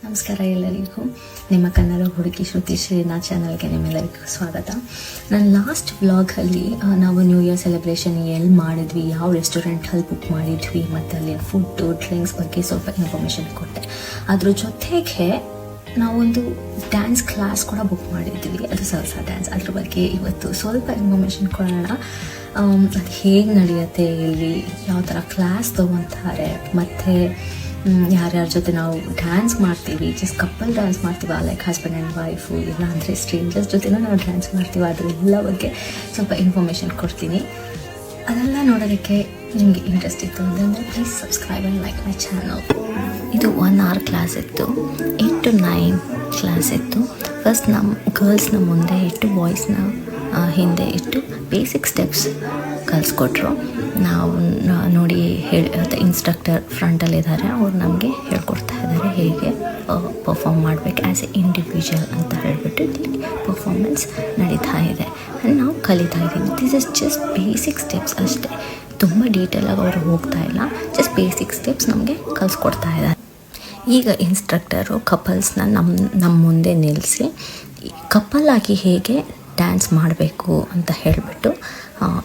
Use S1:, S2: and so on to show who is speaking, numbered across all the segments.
S1: ನಮಸ್ಕಾರ ಎಲ್ಲರಿಗೂ. ನಿಮ್ಮ ಕನ್ನಡ ಹುಡುಗಿ ಶ್ರುತಿ ಶ್ರೀನಾಥ್ ಚಾನಲ್ಗೆ ನಿಮ್ಮೆಲ್ಲರಿಗೂ ಸ್ವಾಗತ. ನಾನು ಲಾಸ್ಟ್ ವ್ಲಾಗಲ್ಲಿ ನಾವು ನ್ಯೂ ಇಯರ್ ಸೆಲೆಬ್ರೇಷನ್ ಎಲ್ಲಿ ಮಾಡಿದ್ವಿ, ಯಾವ ರೆಸ್ಟೋರೆಂಟಲ್ಲಿ ಬುಕ್ ಮಾಡಿದ್ವಿ ಮತ್ತು ಅಲ್ಲಿ ಫುಡ್ಡು ಡ್ರಿಂಕ್ಸ್ ಬಗ್ಗೆ ಸ್ವಲ್ಪ ಇನ್ಫಾರ್ಮೇಷನ್ ಕೊಟ್ಟೆ. ಅದ್ರ ಜೊತೆಗೆ ನಾವೊಂದು ಡ್ಯಾನ್ಸ್ ಕ್ಲಾಸ್ ಕೂಡ ಬುಕ್ ಮಾಡಿದ್ವಿ, ಅದು ಸಲ್ಸಾ ಡ್ಯಾನ್ಸ್. ಅದ್ರ ಬಗ್ಗೆ ಇವತ್ತು ಸ್ವಲ್ಪ ಇನ್ಫಾರ್ಮೇಷನ್ ಕೊಡೋಣ. ಅದು ಹೇಗೆ ನಡೆಯುತ್ತೆ, ಇಲ್ಲಿ ಯಾವ ಥರ ಕ್ಲಾಸ್ ತೊಗೊತಾರೆ, ಮತ್ತು ಯಾರ್ಯಾರ ಜೊತೆ ನಾವು ಡ್ಯಾನ್ಸ್ ಮಾಡ್ತೀವಿ, ಜಸ್ಟ್ ಕಪಲ್ ಡ್ಯಾನ್ಸ್ ಮಾಡ್ತೀವಿ, ಲೈಕ್ ಹಸ್ಬೆಂಡ್ ಆ್ಯಂಡ್ ವೈಫು, ಇಲ್ಲ ಅಂದರೆ ಸ್ಟ್ರೇಂಜರ್ಸ್ ಜೊತೆನೂ ನಾವು ಡ್ಯಾನ್ಸ್ ಮಾಡ್ತೀವಿ, ಅದರೆಲ್ಲ ಬಗ್ಗೆ ಸ್ವಲ್ಪ ಇನ್ಫಾರ್ಮೇಷನ್ ಕೊಡ್ತೀನಿ. ಅದೆಲ್ಲ ನೋಡೋದಕ್ಕೆ ನಿಮಗೆ ಇಂಟ್ರೆಸ್ಟ್ ಇತ್ತು ಅಂತಂದರೆ please subscribe and like my channel. ಇದು 1 hour ಕ್ಲಾಸ್ ಇತ್ತು, 8 to 9 ಕ್ಲಾಸ್ ಇತ್ತು. ಫಸ್ಟ್ ನಮ್ಮ ಗರ್ಲ್ಸ್ನ ಮುಂದೆ ಇಟ್ಟು ಬಾಯ್ಸ್ನ ಹಿಂದೆ ಇಟ್ಟು ಬೇಸಿಕ್ ಸ್ಟೆಪ್ಸ್ ಕಲಿಸ್ಕೊಟ್ರು. ನಾವು ನೋಡಿ ಇನ್ಸ್ಟ್ರಕ್ಟರ್ ಫ್ರಂಟಲ್ಲಿದ್ದಾರೆ, ಅವ್ರು ನಮಗೆ ಹೇಳ್ಕೊಡ್ತಾ ಇದ್ದಾರೆ ಹೇಗೆ ಪರ್ಫಾರ್ಮ್ ಮಾಡಬೇಕು ಆ್ಯಸ್ ಎ ಇಂಡಿವಿಜುವಲ್ ಅಂತ ಹೇಳಿಬಿಟ್ಟು ಇಲ್ಲಿ ಪರ್ಫಾರ್ಮೆನ್ಸ್ ನಡೀತಾ ಇದೆ. ನಾವು ಕಲಿತಾ ಇದ್ದೀವಿ. This is just basic steps ಅಷ್ಟೇ, ತುಂಬ ಡೀಟೇಲಾಗಿ ಅವರು ಹೋಗ್ತಾ ಇಲ್ಲ, ಜಸ್ಟ್ ಬೇಸಿಕ್ ಸ್ಟೆಪ್ಸ್ ನಮಗೆ ಕಲಿಸ್ಕೊಡ್ತಾ ಇದ್ದಾರೆ. ಈಗ ಇನ್ಸ್ಟ್ರಕ್ಟರು ಕಪಲ್ಸ್ನ ನಮ್ಮ ಮುಂದೆ ನಿಲ್ಲಿಸಿ ಕಪಲ್ ಆಗಿ ಹೇಗೆ ಡ್ಯಾನ್ಸ್ ಮಾಡಬೇಕು ಅಂತ ಹೇಳಿಬಿಟ್ಟು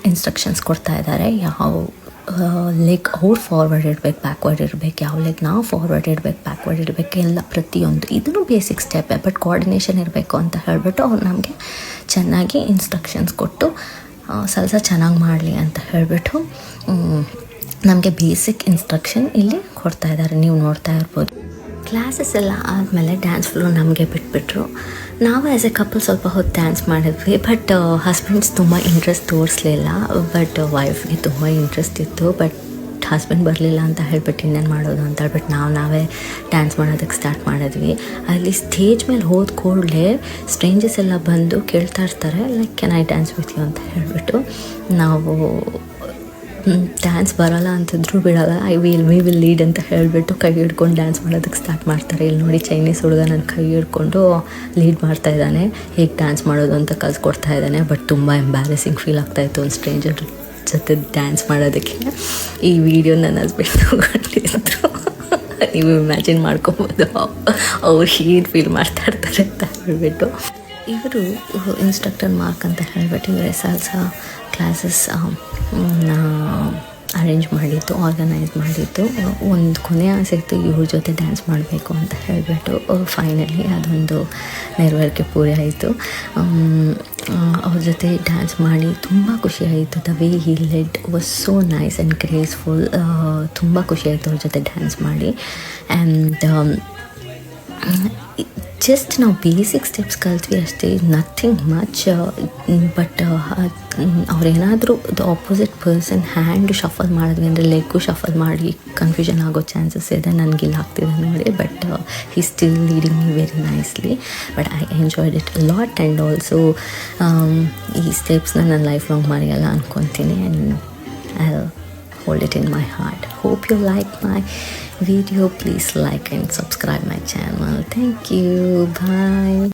S1: ಇನ್ಸ್ಟ್ರಕ್ಷನ್ಸ್ ಕೊಡ್ತಾ ಇದ್ದಾರೆ. ಯಾವ ಲೆಗ್ ಅವ್ರು ಫಾರ್ವರ್ಡ್ ಇಡಬೇಕು, ಬ್ಯಾಕ್ವರ್ಡ್ ಇರಬೇಕು, ಯಾವ ಲೆಗ್ ನಾವು ಫಾರ್ವರ್ಡ್ ಇಡಬೇಕು, ಬ್ಯಾಕ್ವರ್ಡ್ ಇಡಬೇಕು, ಎಲ್ಲ ಪ್ರತಿಯೊಂದು ಇದನ್ನು ಬೇಸಿಕ್ ಸ್ಟೆಪ್ಪೇ, ಬಟ್ ಕೋಆರ್ಡಿನೇಷನ್ ಇರಬೇಕು ಅಂತ ಹೇಳಿಬಿಟ್ಟು ಅವ್ರು ನಮಗೆ ಚೆನ್ನಾಗಿ ಇನ್ಸ್ಟ್ರಕ್ಷನ್ಸ್ ಕೊಟ್ಟು ಸಲ್ಸಾ ಚೆನ್ನಾಗಿ ಮಾಡಲಿ ಅಂತ ಹೇಳಿಬಿಟ್ಟು ನಮಗೆ ಬೇಸಿಕ್ ಇನ್ಸ್ಟ್ರಕ್ಷನ್ ಇಲ್ಲಿ ಕೊಡ್ತಾ ಇದ್ದಾರೆ, ನೀವು ನೋಡ್ತಾ ಇರ್ಬೋದು. ಕ್ಲಾಸಸ್ ಎಲ್ಲ ಆದಮೇಲೆ ಡ್ಯಾನ್ಸ್ ಫ್ಲೋರ್ ನಮಗೆ ಬಿಟ್ಬಿಟ್ರು. ನಾವು ಆ್ಯಸ್ ಎ ಕಪಲ್ ಸ್ವಲ್ಪ ಹೊತ್ತು ಡ್ಯಾನ್ಸ್ ಮಾಡಿದ್ವಿ, ಬಟ್ ಹಸ್ಬೆಂಡ್ಸ್ ತುಂಬ ಇಂಟ್ರೆಸ್ಟ್ ತೋರಿಸ್ಲಿಲ್ಲ, ಬಟ್ ವೈಫ್ಗೆ ತುಂಬ ಇಂಟ್ರೆಸ್ಟ್ ಇತ್ತು. ಬಟ್ ಹಸ್ಬೆಂಡ್ ಬರಲಿಲ್ಲ ಅಂತ ಹೇಳ್ಬಿಟ್ಟು ಇನ್ನೇನು ಮಾಡೋದು ಅಂತ ಹೇಳ್ಬಿಟ್ಟು ನಾವೇ ಡ್ಯಾನ್ಸ್ ಮಾಡೋದಕ್ಕೆ ಸ್ಟಾರ್ಟ್ ಮಾಡಿದ್ವಿ. ಅಲ್ಲಿ ಸ್ಟೇಜ್ ಮೇಲೆ ಹೋದ ಕೂಡಲೇ ಸ್ಟ್ರೇಂಜರ್ಸ್ ಎಲ್ಲ ಬಂದು ಕೇಳ್ತಾ ಇರ್ತಾರೆ, like can I dance with you ಅಂತ ಹೇಳಿಬಿಟ್ಟು. ನಾವು ಡ್ಯಾನ್ಸ್ ಬರೋಲ್ಲ ಅಂತಿದ್ರು ಬಿಡೋಲ್ಲ, ವಿ ವಿಲ್ ಲೀಡ್ ಅಂತ ಹೇಳಿಬಿಟ್ಟು ಕೈ ಹಿಡ್ಕೊಂಡು ಡ್ಯಾನ್ಸ್ ಮಾಡೋದಕ್ಕೆ ಸ್ಟಾರ್ಟ್ ಮಾಡ್ತಾರೆ. ಇಲ್ಲಿ ನೋಡಿ ಚೈನೀಸ್ ಹುಡುಗ ನನ್ನ ಕೈ ಹಿಡ್ಕೊಂಡು ಲೀಡ್ ಮಾಡ್ತಾ ಇದ್ದಾನೆ, ಹೇಗೆ ಡ್ಯಾನ್ಸ್ ಮಾಡೋದು ಅಂತ ಕಲಿಸ್ಕೊಡ್ತಾ ಇದ್ದಾನೆ. ಬಟ್ ತುಂಬ ಎಂಬ್ಯಾರೆಸಿಂಗ್ ಫೀಲ್ ಆಗ್ತಾಯಿತ್ತು ಒಂದು ಸ್ಟ್ರೇಂಜರ್ ಜೊತೆ ಡ್ಯಾನ್ಸ್ ಮಾಡೋದಕ್ಕೆ. ಈ ವಿಡಿಯೋ ನನ್ನ ಹಸ್ಬೆಂಡ್ ತಗೊಂಡಿದ್ರು, ನೀವು ಇಮ್ಯಾಜಿನ್ ಮಾಡ್ಕೊಬೋದು ಅವ್ರು ಏನು ಫೀಲ್ ಮಾಡ್ತಾ ಇರ್ತಾರೆ ಅಂತ ಹೇಳಿಬಿಟ್ಟು. ಇವರು ಇನ್ಸ್ಟ್ರಕ್ಟರ್ ಮಾರ್ಕ್ ಅಂತ ಹೇಳಿಬಿಟ್ಟು ಇವರೇ ಸಲ್ಸಾ ಕ್ಲಾಸಸ್ ಅರೇಂಜ್ ಮಾಡಿದ್ದು, ಆರ್ಗನೈಸ್ ಮಾಡಿದ್ದು. ಒಂದು ಕೊನೆ ಆಸೆ ಇತ್ತು ಇವ್ರ ಜೊತೆ ಡ್ಯಾನ್ಸ್ ಮಾಡಬೇಕು ಅಂತ ಹೇಳಿಬಿಟ್ಟು. ಫೈನಲಿ ಅದೊಂದು ನೆರವೇರಿಕೆ ಪೂರಿ ಆಯಿತು. ಅವ್ರ ಜೊತೆ ಡ್ಯಾನ್ಸ್ ಮಾಡಿ ತುಂಬ ಖುಷಿಯಾಯಿತು. The way he led was so nice and graceful. ತುಂಬ ಖುಷಿಯಾಯಿತು ಅವ್ರ ಜೊತೆ ಡ್ಯಾನ್ಸ್ ಮಾಡಿ. ಆ್ಯಂಡ್ ಜಸ್ಟ್ ನಾವು ಬೇಸಿಕ್ ಸ್ಟೆಪ್ಸ್ ಕಲ್ತ್ವಿ ಅಷ್ಟೇ, ನಥಿಂಗ್ ಮಚ್. ಬಟ್ ಅವ್ರೇನಾದರೂ the opposite person hand shuffle ಮಾಡಿದ್ವಿ ಅಂದರೆ ಲೆಗ್ಗು ಶಫಲ್ ಮಾಡಿ ಕನ್ಫ್ಯೂಷನ್ ಆಗೋ ಚಾನ್ಸಸ್ ಇದೆ. ನನಗಿಲ್ಲ ಆಗ್ತಿದೆ ನೋಡಿ, but he still leading me very nicely. But I enjoyed it lot. And also ಈ ಸ್ಟೆಪ್ಸ್ನ ನಾನು ಲೈಫ್ ಲಾಂಗ್ ಮರೆಯಲ್ಲ ಅಂದ್ಕೊತೀನಿ. And I hold it in my heart. Hope you like my video. Please like and subscribe my channel. Thank you. Bye.